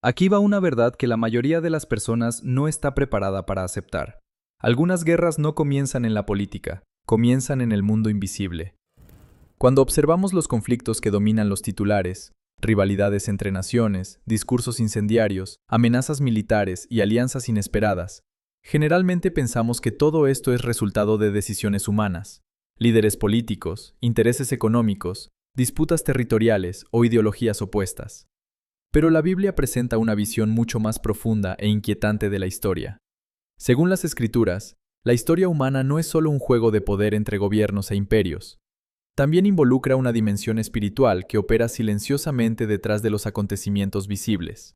Aquí va una verdad que la mayoría de las personas no está preparada para aceptar. Algunas guerras no comienzan en la política, comienzan en el mundo invisible. Cuando observamos los conflictos que dominan los titulares, rivalidades entre naciones, discursos incendiarios, amenazas militares y alianzas inesperadas, generalmente pensamos que todo esto es resultado de decisiones humanas, líderes políticos, intereses económicos, disputas territoriales o ideologías opuestas. Pero la Biblia presenta una visión mucho más profunda e inquietante de la historia. Según las Escrituras, la historia humana no es solo un juego de poder entre gobiernos e imperios. También involucra una dimensión espiritual que opera silenciosamente detrás de los acontecimientos visibles.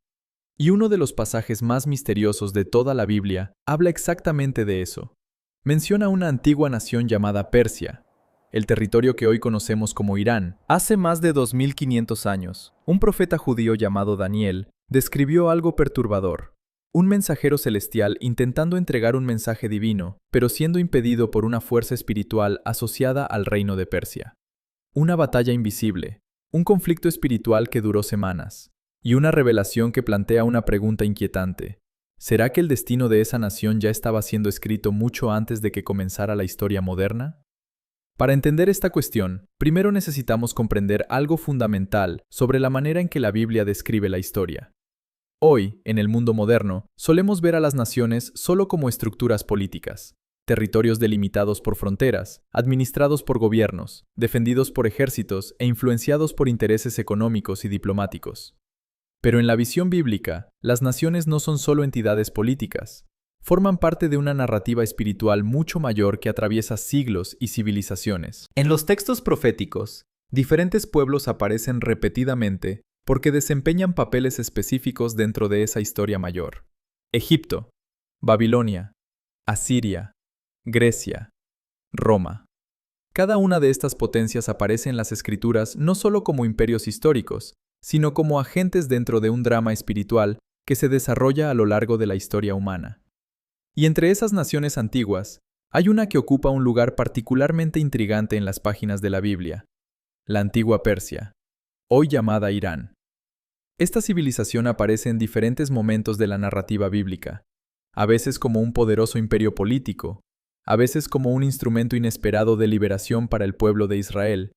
Y uno de los pasajes más misteriosos de toda la Biblia habla exactamente de eso. Menciona una antigua nación llamada Persia, el territorio que hoy conocemos como Irán. Hace más de 2500 años, un profeta judío llamado Daniel describió algo perturbador. Un mensajero celestial intentando entregar un mensaje divino, pero siendo impedido por una fuerza espiritual asociada al reino de Persia. Una batalla invisible, un conflicto espiritual que duró semanas, y una revelación que plantea una pregunta inquietante. ¿Será que el destino de esa nación ya estaba siendo escrito mucho antes de que comenzara la historia moderna? Para entender esta cuestión, primero necesitamos comprender algo fundamental sobre la manera en que la Biblia describe la historia. Hoy, en el mundo moderno, solemos ver a las naciones solo como estructuras políticas, territorios delimitados por fronteras, administrados por gobiernos, defendidos por ejércitos e influenciados por intereses económicos y diplomáticos. Pero en la visión bíblica, las naciones no son solo entidades políticas, forman parte de una narrativa espiritual mucho mayor que atraviesa siglos y civilizaciones. En los textos proféticos, diferentes pueblos aparecen repetidamente porque desempeñan papeles específicos dentro de esa historia mayor. Egipto, Babilonia, Asiria, Grecia, Roma. Cada una de estas potencias aparece en las Escrituras no solo como imperios históricos, sino como agentes dentro de un drama espiritual que se desarrolla a lo largo de la historia humana. Y entre esas naciones antiguas, hay una que ocupa un lugar particularmente intrigante en las páginas de la Biblia, la antigua Persia, hoy llamada Irán. Esta civilización aparece en diferentes momentos de la narrativa bíblica, a veces como un poderoso imperio político, a veces como un instrumento inesperado de liberación para el pueblo de Israel,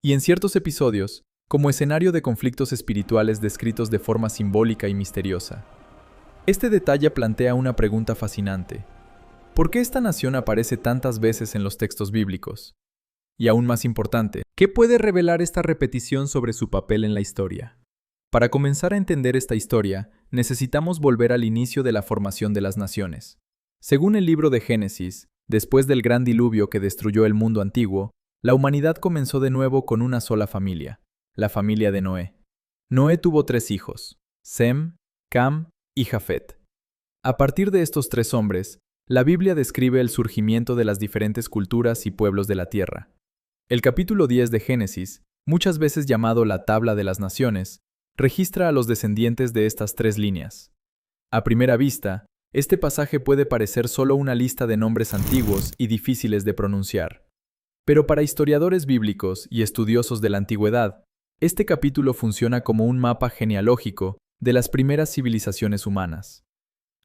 y en ciertos episodios, como escenario de conflictos espirituales descritos de forma simbólica y misteriosa. Este detalle plantea una pregunta fascinante. ¿Por qué esta nación aparece tantas veces en los textos bíblicos? Y aún más importante, ¿qué puede revelar esta repetición sobre su papel en la historia? Para comenzar a entender esta historia, necesitamos volver al inicio de la formación de las naciones. Según el libro de Génesis, después del gran diluvio que destruyó el mundo antiguo, la humanidad comenzó de nuevo con una sola familia, la familia de Noé. Noé tuvo 3 hijos, Sem, Cam y Jafet. A partir de estos 3 hombres, la Biblia describe el surgimiento de las diferentes culturas y pueblos de la tierra. El capítulo 10 de Génesis, muchas veces llamado la Tabla de las Naciones, registra a los descendientes de estas 3 líneas. A primera vista, este pasaje puede parecer solo una lista de nombres antiguos y difíciles de pronunciar. Pero para historiadores bíblicos y estudiosos de la antigüedad, este capítulo funciona como un mapa genealógico de las primeras civilizaciones humanas.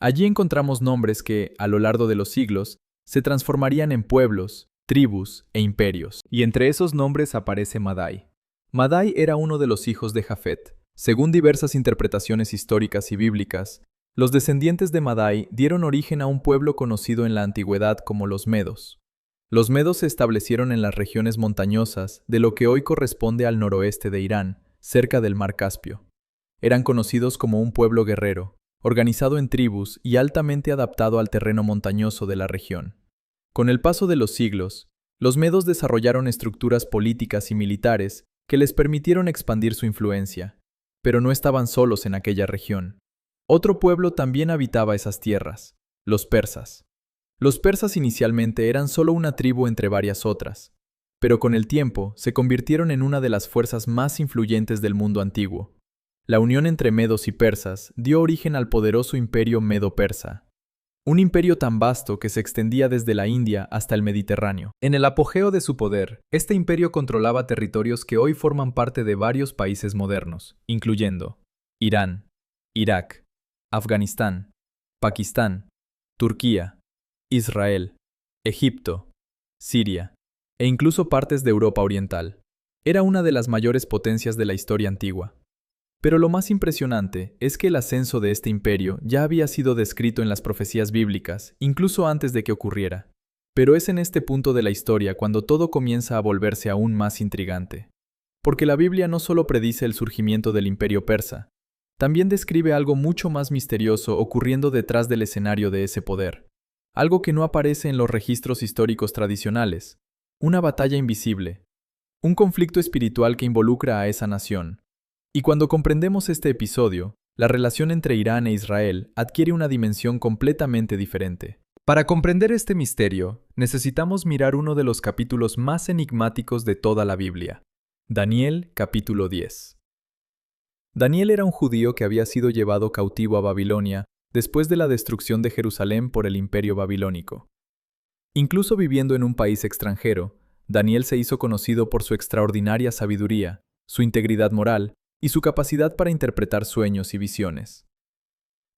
Allí encontramos nombres que, a lo largo de los siglos, se transformarían en pueblos, tribus e imperios. Y entre esos nombres aparece Madai. Madai era uno de los hijos de Jafet. Según diversas interpretaciones históricas y bíblicas, los descendientes de Madai dieron origen a un pueblo conocido en la antigüedad como los medos. Los medos se establecieron en las regiones montañosas de lo que hoy corresponde al noroeste de Irán, cerca del Mar Caspio. Eran conocidos como un pueblo guerrero, organizado en tribus y altamente adaptado al terreno montañoso de la región. Con el paso de los siglos, los medos desarrollaron estructuras políticas y militares que les permitieron expandir su influencia, pero no estaban solos en aquella región. Otro pueblo también habitaba esas tierras, los persas. Los persas inicialmente eran solo una tribu entre varias otras, pero con el tiempo se convirtieron en una de las fuerzas más influyentes del mundo antiguo. La unión entre medos y persas dio origen al poderoso imperio medo-persa, un imperio tan vasto que se extendía desde la India hasta el Mediterráneo. En el apogeo de su poder, este imperio controlaba territorios que hoy forman parte de varios países modernos, incluyendo Irán, Irak, Afganistán, Pakistán, Turquía, Israel, Egipto, Siria e incluso partes de Europa Oriental. Era una de las mayores potencias de la historia antigua. Pero lo más impresionante es que el ascenso de este imperio ya había sido descrito en las profecías bíblicas, incluso antes de que ocurriera. Pero es en este punto de la historia cuando todo comienza a volverse aún más intrigante. Porque la Biblia no solo predice el surgimiento del imperio persa, también describe algo mucho más misterioso ocurriendo detrás del escenario de ese poder. Algo que no aparece en los registros históricos tradicionales. Una batalla invisible. Un conflicto espiritual que involucra a esa nación. Y cuando comprendemos este episodio, la relación entre Irán e Israel adquiere una dimensión completamente diferente. Para comprender este misterio, necesitamos mirar uno de los capítulos más enigmáticos de toda la Biblia. Daniel, capítulo 10. Daniel era un judío que había sido llevado cautivo a Babilonia después de la destrucción de Jerusalén por el imperio babilónico. Incluso viviendo en un país extranjero, Daniel se hizo conocido por su extraordinaria sabiduría, su integridad moral y su capacidad para interpretar sueños y visiones.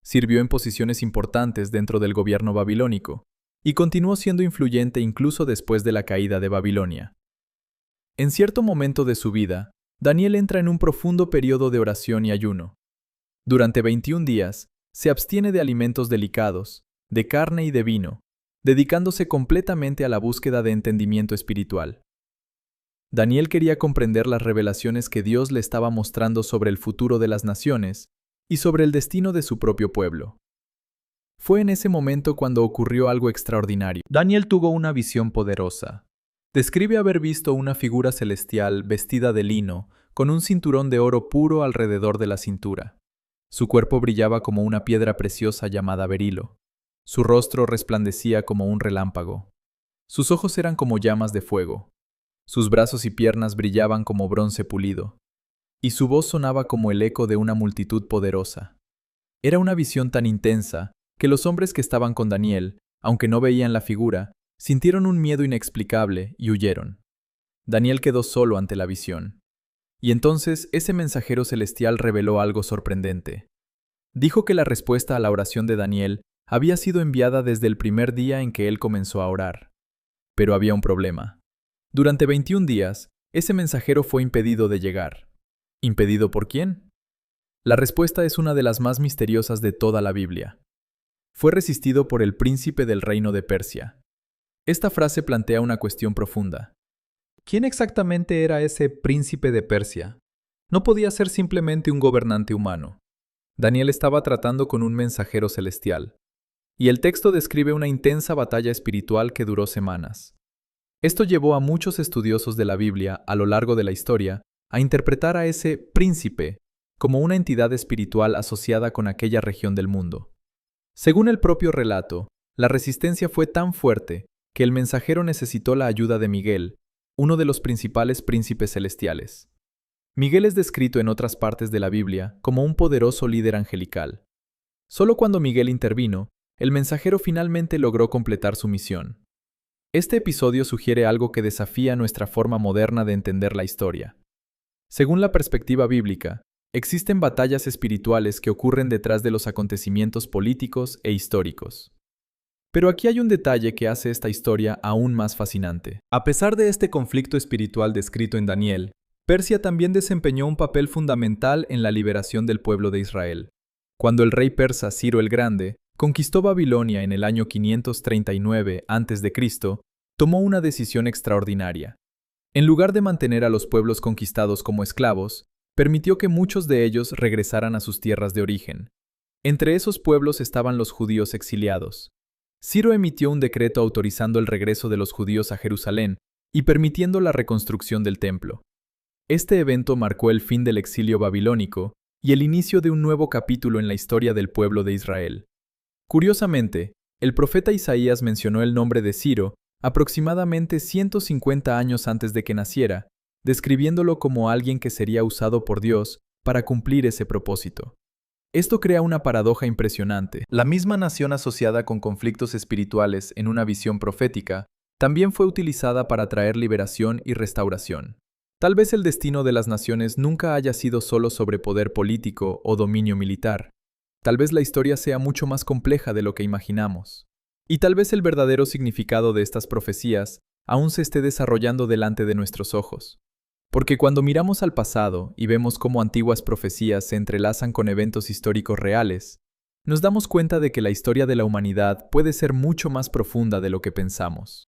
Sirvió en posiciones importantes dentro del gobierno babilónico y continuó siendo influyente incluso después de la caída de Babilonia. En cierto momento de su vida, Daniel entra en un profundo periodo de oración y ayuno. Durante 21 días, se abstiene de alimentos delicados, de carne y de vino, dedicándose completamente a la búsqueda de entendimiento espiritual. Daniel quería comprender las revelaciones que Dios le estaba mostrando sobre el futuro de las naciones y sobre el destino de su propio pueblo. Fue en ese momento cuando ocurrió algo extraordinario. Daniel tuvo una visión poderosa. Describe haber visto una figura celestial vestida de lino, con un cinturón de oro puro alrededor de la cintura. Su cuerpo brillaba como una piedra preciosa llamada berilo. Su rostro resplandecía como un relámpago. Sus ojos eran como llamas de fuego. Sus brazos y piernas brillaban como bronce pulido. Y su voz sonaba como el eco de una multitud poderosa. Era una visión tan intensa que los hombres que estaban con Daniel, aunque no veían la figura, sintieron un miedo inexplicable y huyeron. Daniel quedó solo ante la visión. Y entonces ese mensajero celestial reveló algo sorprendente. Dijo que la respuesta a la oración de Daniel había sido enviada desde el primer día en que él comenzó a orar. Pero había un problema. Durante 21 días, ese mensajero fue impedido de llegar. ¿Impedido por quién? La respuesta es una de las más misteriosas de toda la Biblia. Fue resistido por el príncipe del reino de Persia. Esta frase plantea una cuestión profunda. ¿Quién exactamente era ese príncipe de Persia? No podía ser simplemente un gobernante humano. Daniel estaba tratando con un mensajero celestial. Y el texto describe una intensa batalla espiritual que duró semanas. Esto llevó a muchos estudiosos de la Biblia a lo largo de la historia a interpretar a ese príncipe como una entidad espiritual asociada con aquella región del mundo. Según el propio relato, la resistencia fue tan fuerte que el mensajero necesitó la ayuda de Miguel, uno de los principales príncipes celestiales. Miguel es descrito en otras partes de la Biblia como un poderoso líder angelical. Solo cuando Miguel intervino, el mensajero finalmente logró completar su misión. Este episodio sugiere algo que desafía nuestra forma moderna de entender la historia. Según la perspectiva bíblica, existen batallas espirituales que ocurren detrás de los acontecimientos políticos e históricos. Pero aquí hay un detalle que hace esta historia aún más fascinante. A pesar de este conflicto espiritual descrito en Daniel, Persia también desempeñó un papel fundamental en la liberación del pueblo de Israel. Cuando el rey persa Ciro el Grande conquistó Babilonia en el año 539 a.C., tomó una decisión extraordinaria. En lugar de mantener a los pueblos conquistados como esclavos, permitió que muchos de ellos regresaran a sus tierras de origen. Entre esos pueblos estaban los judíos exiliados. Ciro emitió un decreto autorizando el regreso de los judíos a Jerusalén y permitiendo la reconstrucción del templo. Este evento marcó el fin del exilio babilónico y el inicio de un nuevo capítulo en la historia del pueblo de Israel. Curiosamente, el profeta Isaías mencionó el nombre de Ciro aproximadamente 150 años antes de que naciera, describiéndolo como alguien que sería usado por Dios para cumplir ese propósito. Esto crea una paradoja impresionante. La misma nación asociada con conflictos espirituales en una visión profética también fue utilizada para traer liberación y restauración. Tal vez el destino de las naciones nunca haya sido solo sobre poder político o dominio militar, Tal vez la historia sea mucho más compleja de lo que imaginamos. Y tal vez el verdadero significado de estas profecías aún se esté desarrollando delante de nuestros ojos. Porque cuando miramos al pasado y vemos cómo antiguas profecías se entrelazan con eventos históricos reales, nos damos cuenta de que la historia de la humanidad puede ser mucho más profunda de lo que pensamos.